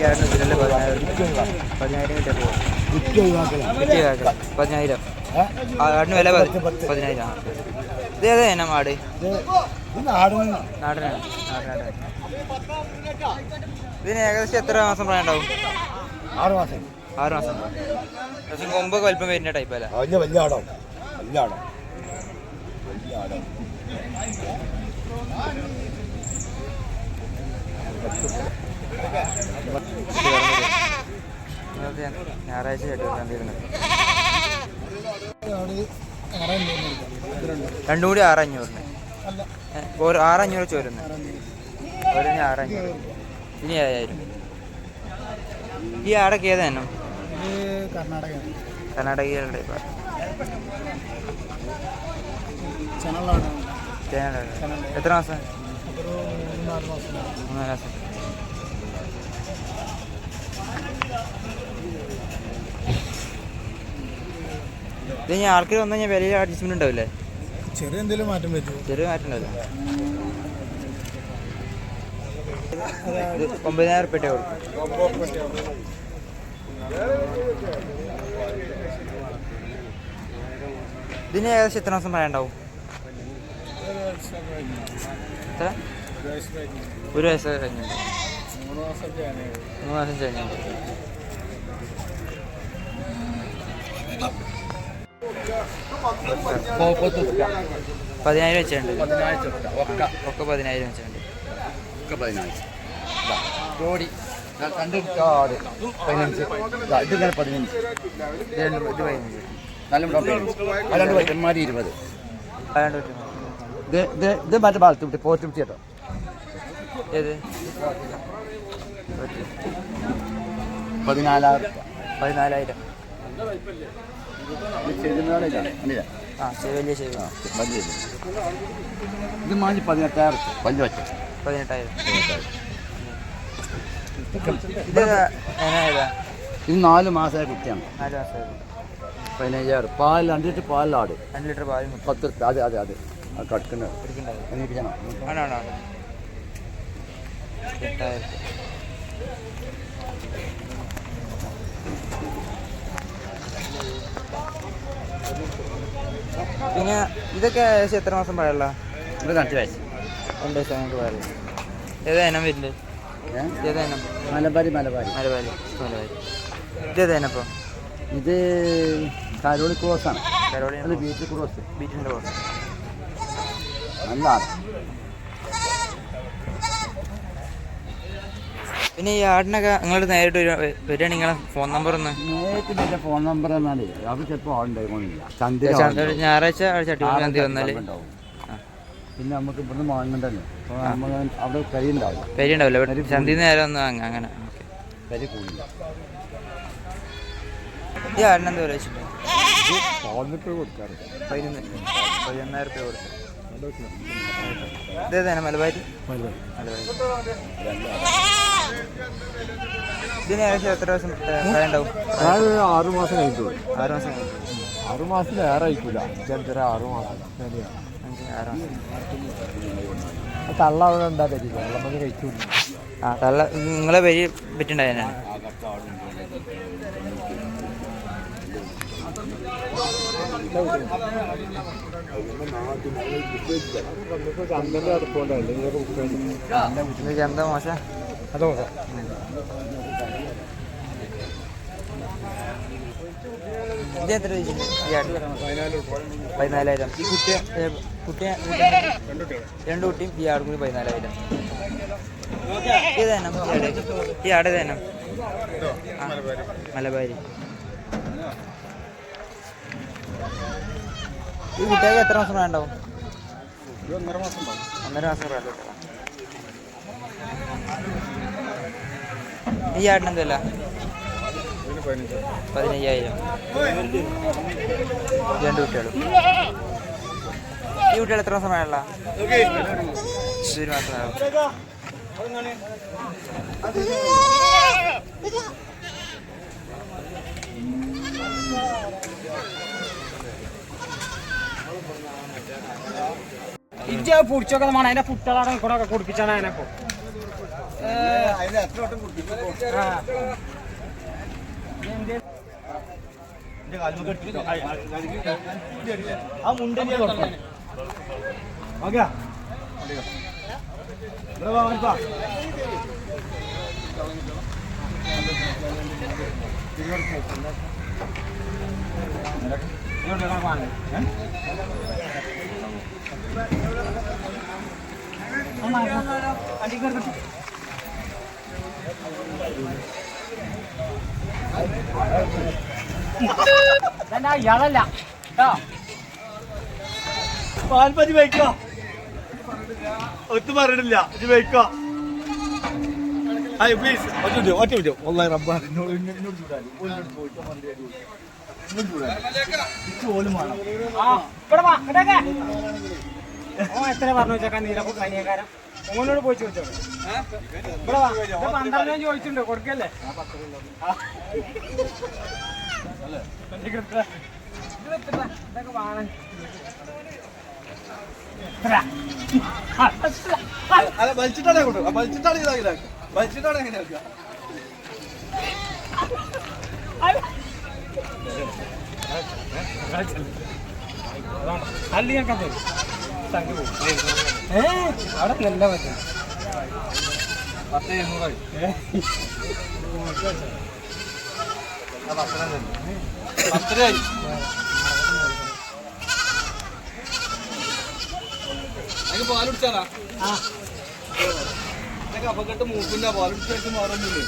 ആടിന് ഇതിലല്ലേ 10,000 കിട്ടിയാൽ പോകും. 10,000 ആടിന് വില 10,000. ഇത് ഏതാ ഇനം ആട്? നാടനാണ്. ഇതിന് ഏകദേശം എത്ര മാസം പ്രായം ഉണ്ടാവും? 6 മാസം. 6 മാസം. പക്ഷെ കൊമ്പൊക്കെ വലിപ്പം വരുന്ന ടൈപ്പ് അല്ല. വലിയ ആടോ. ഞായറാഴ്ച കണ്ടിരുന്നത് രണ്ടും കൂടി 6,500. 6,500 വെച്ച് വരുന്നത്. ഒരു 6,500. ഇനി 7,000. ഈ ആടൊക്കെ ഏതാ എണ്ണം? കർണാടകയിലുള്ള ടൈപ്പാണ്. എത്ര മാസം? 3-4 മാസം. ഇത് ഞാൻ ആൾക്കാർ വന്നു കഴിഞ്ഞാൽ വിലയിൽ അഡ്ജസ്റ്റ്മെന്റ് ഉണ്ടാവില്ലേ? ചെറിയ എന്തെങ്കിലും മാറ്റം പറ്റും. ചെറിയ മാറ്റം ഉണ്ടാവില്ല. 9,000 കൊടുക്കും. ഇതിന് ഏകദേശം എത്ര മാസം പ്രായം ഉണ്ടാവും? എത്ര? 1 വയസ്സ് കഴിഞ്ഞു. 3 മാസം കഴിഞ്ഞു. $10,000 വെച്ചിട്ടുണ്ട്. ഒക്കെ 10,000 വെച്ചിട്ടുണ്ട്. ജോഡി 15. ഇത് 15. ഇത് മറ്റേ ബാലത്തുട്ടി പോറ്റുട്ടി കേട്ടോ. ഏത്? 14,000. 14,000. വലിയ ശരി. ഇത് മാഞ്ഞ് 18,000. 18,000. ഇത് 4 മാസമായ കുട്ടിയാണ്. 4 മാസമായി. 15,000. പാൽ 2 ലിറ്റർ പാലിലാട്. 2 ലിറ്റർ പാൽ 10 റുപ്യ. അതെ കടക്കുന്നത്. ആണോ? 8,000. പിന്നെ ഇതൊക്കെ ഏകദേശം എത്ര മാസം പ്രായമുള്ള? ഇത് 2 വയസ്സ്. 2 വയസ്സ് ഞങ്ങൾക്ക് പറയാം. ഏതാ ഇനം വരുന്നത്? ഏതാ ഇനം? മലബാരി. ഇതേതാ ഇനം ഇപ്പോൾ? ഇത് കരോളി ക്രോസാണ്. കരോളി ബീറ്റ് ക്രോസ്. ബീറ്റിൻ്റെ ക്രോസ്. നല്ല ആട്. പിന്നെ ഈ ആടിനൊക്കെ നിങ്ങളുടെ നേരിട്ട് വരികയാണെങ്കിൽ നിങ്ങളെ ഫോൺ നമ്പർ ഒന്ന്? നേരിട്ട് ഫോൺ നമ്പർ എന്നാലേ അത് ചിലപ്പോൾ ആളുണ്ടായിക്കൊണ്ടില്ല. ഞായറാഴ്ച ചട്ടി വന്നാൽ പിന്നെ നമുക്ക് ഇവിടുന്ന് വാങ്ങണ്ടല്ലോ. അപ്പോൾ നമ്മൾ അവിടെ കരി ഉണ്ടാവില്ല. ചന്തി നേരം ഒന്ന് വാങ്ങാം. അങ്ങനെ കരി കൂടില്ല. ഈ ആടിനെന്താ വില വെച്ചിട്ട്? 11,000 കൊടുക്കാറ്. 11,000 കൊടുക്കും. ഇതേതാണ് മലബാരി? ഇതിന് ഏകദേശം എത്ര ദിവസം പ്രായം ഉണ്ടാവും? 6 മാസം കഴിഞ്ഞു. 6 മാസം കഴിഞ്ഞു. 6 മാസത്തിലേറെ ആയിക്കില്ല. 6 മാസം. 6 മാസം. തള്ള അവിടെ ഉണ്ടാക്കില്ല. വെള്ളം കഴിച്ചു. തള്ള നിങ്ങളെ പേര് പറ്റുണ്ടായതിനാണ്. ചന്ത മോശം. അതോ ഇത് എത്ര ചോദിച്ചിട്ടുണ്ട്? 14,000. ഈ കുട്ടിയെ 2 കുട്ടിയും ഈ ആടും കൂടി 14,000. ഇതേനം ഈ ആട് ഇതേനം? മലബാരി. ഈ കുട്ടികൾക്ക് എത്ര മാസം പ്രായം ഉണ്ടാവും? 1.5 മാസം. 1.5 മാസം പ്രായം. ഈ ആടിനെന്തല്ല? 15,000. 2 കുട്ടികളും. ഈ കുട്ടികൾ എത്ര മാസം പ്രായമുള്ള? 1 മാസം പ്രായം. പുടിച്ചൊക്കെ അതിന്റെ പുട്ടളാണ് കൂടെ കുടിപ്പിച്ചാണ് അതിനൊക്കെ ആ മുണ്ടനെ ഓക്കെ ഇയാളല്ല പാൽപ്പതി വയ്ക്കോ ഒത്തു പറഞ്ഞിട്ടില്ല ഇത് വയ്ക്കോ പ്ലീസ് ഒറ്റ വിട്ടോ ഒന്നായി റബ്ബാർ എന്നോട് ചൂടാൻ പോലും വേണം എത്ര പറഞ്ഞു വെച്ചേക്കാൻ നീലപ്പോ കനിയക്കാരൻ ഓനോട് പോയി ചോദിച്ചോ ഇവിടെ 12 ചോദിച്ചിട്ടുണ്ട് കൊടുക്കല്ലേ ഇതൊക്കെ വേണം അല്ല വലിച്ചിട്ടാണ് കൊണ്ടു വലിച്ചിട്ടാണ് ഇതാക്കില്ല വലിച്ചിട്ടാണ് എങ്ങനെയാക്കുക അല്ല ഞാൻ കണ്ടു അവിടെ നല്ല പറ്റും 10 അതിന് പാലുടിച്ചാലാ ഇതൊക്കെ അപകടം മൂക്കില്ല പാലുടിച്ചായിട്ട് മാറുന്നില്ലേ